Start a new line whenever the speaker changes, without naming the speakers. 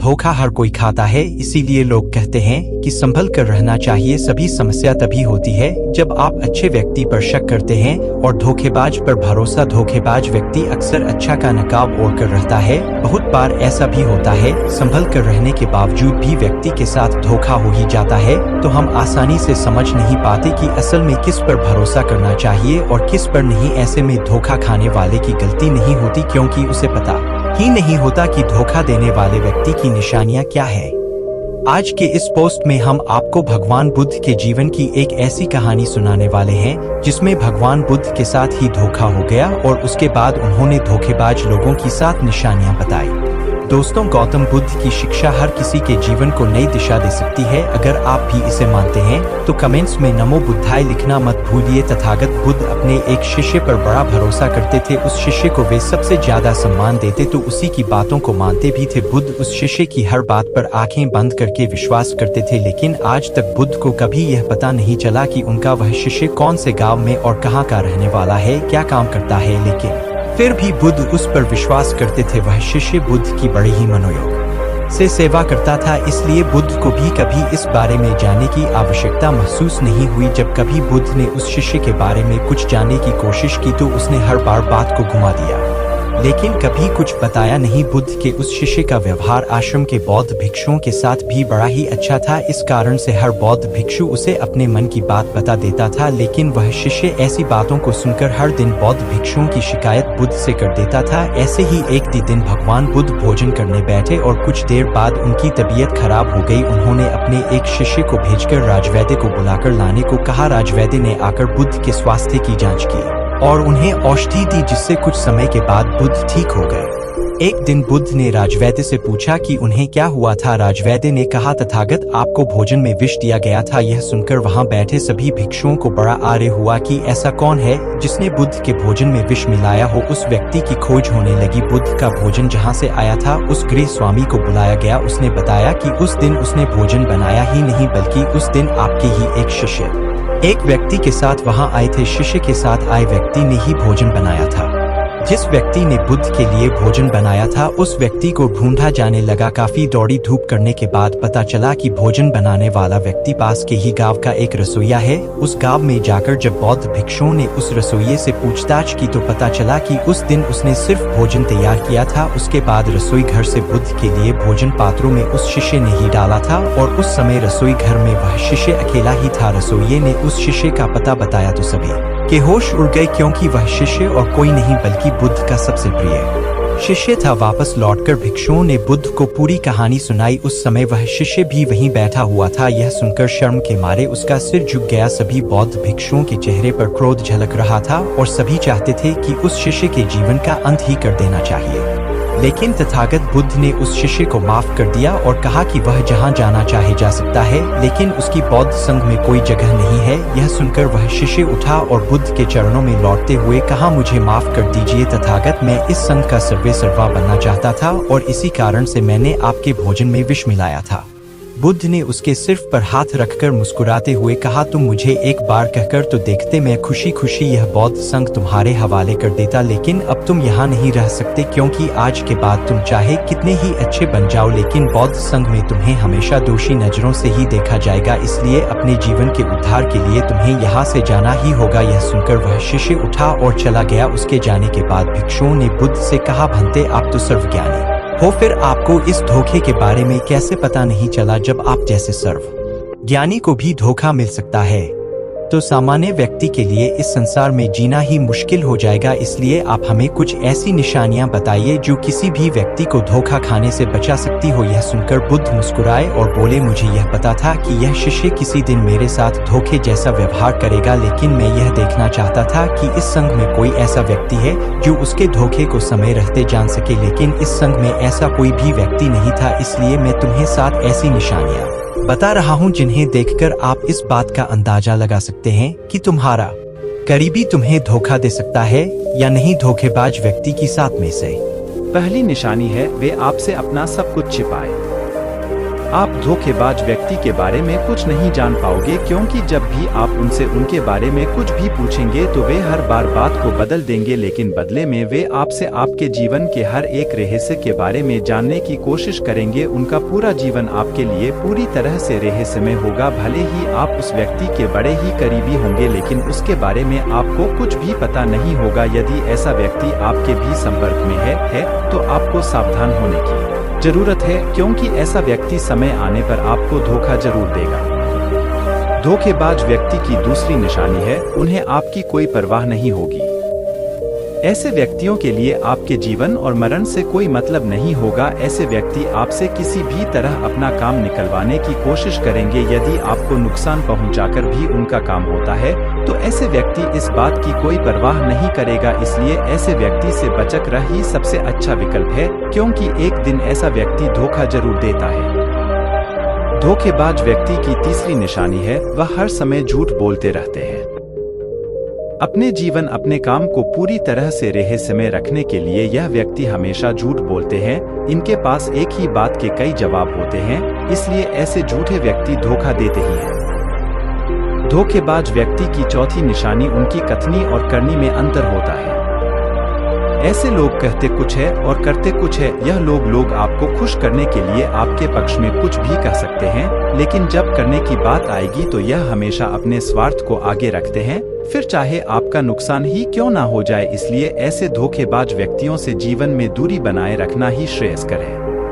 धोखा हर कोई खाता है, इसीलिए लोग कहते हैं कि संभल कर रहना चाहिए। सभी समस्या तभी होती है जब आप अच्छे व्यक्ति पर शक करते हैं और धोखेबाज पर भरोसा। धोखेबाज व्यक्ति अक्सर अच्छा का नकाब ओढ़कर रहता है। बहुत बार ऐसा भी होता है, संभल कर रहने के बावजूद भी व्यक्ति के साथ धोखा हो ही जाता है। तो हम आसानी से समझ नहीं पाते कि असल में किस पर भरोसा करना चाहिए और किस पर नहीं। ऐसे में धोखा खाने वाले की गलती नहीं होती, क्योंकि उसे पता ही नहीं होता कि धोखा देने वाले व्यक्ति की निशानियां क्या है। आज के इस पोस्ट में हम आपको भगवान बुद्ध के जीवन की एक ऐसी कहानी सुनाने वाले हैं जिसमें भगवान बुद्ध के साथ ही धोखा हो गया और उसके बाद उन्होंने धोखेबाज लोगों की 7 निशानियां बताई। दोस्तों, गौतम बुद्ध की शिक्षा हर किसी के जीवन को नई दिशा दे सकती है। अगर आप भी इसे मानते हैं तो कमेंट्स में नमो बुद्धाय लिखना मत भूलिए। तथागत बुद्ध अपने एक शिष्य पर बड़ा भरोसा करते थे। उस शिष्य को वे सबसे ज्यादा सम्मान देते तो उसी की बातों को मानते भी थे। बुद्ध उस शिष्य की हर बात पर आंखें बंद करके विश्वास करते थे, लेकिन आज तक बुद्ध को कभी यह पता नहीं चला कि उनका वह शिष्य कौन से गाँव में और कहाँ का रहने वाला है, क्या काम करता है। लेकिन फिर भी बुद्ध उस पर विश्वास करते थे। वह शिष्य बुद्ध की बड़ी ही मनोयोग से सेवा करता था, इसलिए बुद्ध को भी कभी इस बारे में जानने की आवश्यकता महसूस नहीं हुई। जब कभी बुद्ध ने उस शिष्य के बारे में कुछ जानने की कोशिश की तो उसने हर बार बात को घुमा दिया, लेकिन कभी कुछ बताया नहीं। बुद्ध के उस शिष्य का व्यवहार आश्रम के बौद्ध भिक्षुओं के साथ भी बड़ा ही अच्छा था। इस कारण से हर बौद्ध भिक्षु उसे अपने मन की बात बता देता था, लेकिन वह शिष्य ऐसी बातों को सुनकर हर दिन बौद्ध भिक्षुओं की शिकायत बुद्ध से कर देता था। ऐसे ही एक दिन भगवान बुद्ध भोजन करने बैठे और कुछ देर बाद उनकी तबीयत खराब हो गई। उन्होंने अपने एक शिष्य को भेजकर राजवैद्य को बुलाकर लाने को कहा। राजवैद्य ने आकर बुद्ध के स्वास्थ्य की जाँच की और उन्हें औषधि दी, जिससे कुछ समय के बाद बुद्ध ठीक हो गए। एक दिन बुद्ध ने राजवैद्य से पूछा कि उन्हें क्या हुआ था। राजवैद्य ने कहा, तथागत आपको भोजन में विष दिया गया था। यह सुनकर वहां बैठे सभी भिक्षुओं को बड़ा आश्चर्य हुआ कि ऐसा कौन है जिसने बुद्ध के भोजन में विष मिलाया हो। उस व्यक्ति की खोज होने लगी। बुद्ध का भोजन जहां से आया था उस गृह स्वामी को बुलाया गया। उसने बताया कि उस दिन उसने भोजन बनाया ही नहीं, बल्कि उस दिन आपके ही एक शिष्य एक व्यक्ति के साथ वहां आए थे। शिष्य के साथ आए व्यक्ति ने ही भोजन बनाया था। जिस व्यक्ति ने बुद्ध के लिए भोजन बनाया था उस व्यक्ति को ढूंढा जाने लगा। काफी दौड़ी धूप करने के बाद पता चला कि भोजन बनाने वाला व्यक्ति पास के ही गांव का एक रसोइया है। उस गांव में जाकर जब बौद्ध भिक्षुओं ने उस रसोइये से पूछताछ की तो पता चला कि उस दिन उसने सिर्फ भोजन तैयार किया था। उसके बाद रसोई घर से बुद्ध के लिए भोजन पात्रों में उस शिष्य ने ही डाला था और उस समय रसोई घर में वह शिष्य अकेला ही था। रसोइये ने उस शिष्य का पता बताया तो सभी के होश उड़ गए, क्योंकि वह शिष्य और कोई नहीं बल्कि बुद्ध का सबसे प्रिय शिष्य था। वापस लौटकर भिक्षुओं ने बुद्ध को पूरी कहानी सुनाई। उस समय वह शिष्य भी वहीं बैठा हुआ था। यह सुनकर शर्म के मारे उसका सिर झुक गया। सभी बौद्ध भिक्षुओं के चेहरे पर क्रोध झलक रहा था और सभी चाहते थे कि उस शिष्य के जीवन का अंत ही कर देना चाहिए, लेकिन तथागत बुद्ध ने उस शिष्य को माफ कर दिया और कहा कि वह जहां जाना चाहे जा सकता है, लेकिन उसकी बौद्ध संघ में कोई जगह नहीं है। यह सुनकर वह शिष्य उठा और बुद्ध के चरणों में लौटते हुए कहा, मुझे माफ कर दीजिए तथागत, मैं इस संघ का सर्वेसर्वा बनना चाहता था और इसी कारण से मैंने आपके भोजन में विष मिलाया था। बुद्ध ने उसके सिर पर हाथ रखकर मुस्कुराते हुए कहा, तुम मुझे एक बार कहकर तो देखते, मैं खुशी खुशी यह बौद्ध संघ तुम्हारे हवाले कर देता, लेकिन अब तुम यहाँ नहीं रह सकते, क्योंकि आज के बाद तुम चाहे कितने ही अच्छे बन जाओ, लेकिन बौद्ध संघ में तुम्हें हमेशा दोषी नजरों से ही देखा जाएगा। इसलिए अपने जीवन के उद्धार के लिए तुम्हें यहाँ से जाना ही होगा। यह सुनकर वह शिष्य उठा और चला गया। उसके जाने के बाद भिक्षुओं ने बुद्ध से कहा, भंते आप तो सर्वज्ञानी हो, फिर आपको इस धोखे के बारे में कैसे पता नहीं चला? जब आप जैसे सर्व ज्ञानी को भी धोखा मिल सकता है तो सामान्य व्यक्ति के लिए इस संसार में जीना ही मुश्किल हो जाएगा। इसलिए आप हमें कुछ ऐसी निशानियां बताइए जो किसी भी व्यक्ति को धोखा खाने से बचा सकती हो। यह सुनकर बुद्ध मुस्कुराए और बोले, मुझे यह पता था कि यह शिष्य किसी दिन मेरे साथ धोखे जैसा व्यवहार करेगा, लेकिन मैं यह देखना चाहता था कि इस संघ में कोई ऐसा व्यक्ति है जो उसके धोखे को समय रहते जान सके, लेकिन इस संघ में ऐसा कोई भी व्यक्ति नहीं था। इसलिए मैं तुम्हें 7 ऐसी निशानियां बता रहा हूँ जिन्हें देखकर आप इस बात का अंदाजा लगा सकते हैं कि तुम्हारा करीबी तुम्हें धोखा दे सकता है या नहीं। धोखेबाज व्यक्ति की 7 में से
पहली निशानी है, वे आपसे अपना सब कुछ छिपाए। आप धोखेबाज व्यक्ति के बारे में कुछ नहीं जान पाओगे, क्योंकि जब भी आप उनसे उनके बारे में कुछ भी पूछेंगे तो वे हर बार बात को बदल देंगे, लेकिन बदले में वे आपसे आपके जीवन के हर एक रहस्य के बारे में जानने की कोशिश करेंगे। उनका पूरा जीवन आपके लिए पूरी तरह से रहस्यमय होगा। भले ही आप उस व्यक्ति के बड़े ही करीबी होंगे, लेकिन उसके बारे में आपको कुछ भी पता नहीं होगा। यदि ऐसा व्यक्ति आपके भी संपर्क में है तो आपको सावधान होने की जरूरत है, क्योंकि ऐसा व्यक्ति समय आने पर आपको धोखा जरूर देगा। धोखेबाज व्यक्ति की दूसरी निशानी है, उन्हें आपकी कोई परवाह नहीं होगी। ऐसे व्यक्तियों के लिए आपके जीवन और मरण से कोई मतलब नहीं होगा। ऐसे व्यक्ति आपसे किसी भी तरह अपना काम निकलवाने की कोशिश करेंगे। यदि आपको नुकसान पहुंचाकर भी उनका काम होता है तो ऐसे व्यक्ति इस बात की कोई परवाह नहीं करेगा। इसलिए ऐसे व्यक्ति से बचकर रह ही सबसे अच्छा विकल्प है, क्योंकि एक दिन ऐसा व्यक्ति धोखा जरूर देता है। धोखेबाज व्यक्ति की तीसरी निशानी है, वह हर समय झूठ बोलते रहते हैं। अपने जीवन अपने काम को पूरी तरह से रहस्यमय रखने के लिए यह व्यक्ति हमेशा झूठ बोलते हैं। इनके पास एक ही बात के कई जवाब होते हैं, इसलिए ऐसे झूठे व्यक्ति धोखा देते ही हैं। धोखेबाज व्यक्ति की चौथी निशानी उनकी कथनी और करनी में अंतर होता है। ऐसे लोग कहते कुछ है और करते कुछ है। यह लोग आपको खुश करने के लिए आपके पक्ष में कुछ भी कह सकते हैं, लेकिन जब करने की बात आएगी तो यह हमेशा अपने स्वार्थ को आगे रखते हैं, फिर चाहे आपका नुकसान ही क्यों ना हो जाए। इसलिए ऐसे धोखेबाज व्यक्तियों से जीवन में दूरी बनाए रखना ही श्रेयस्कर है।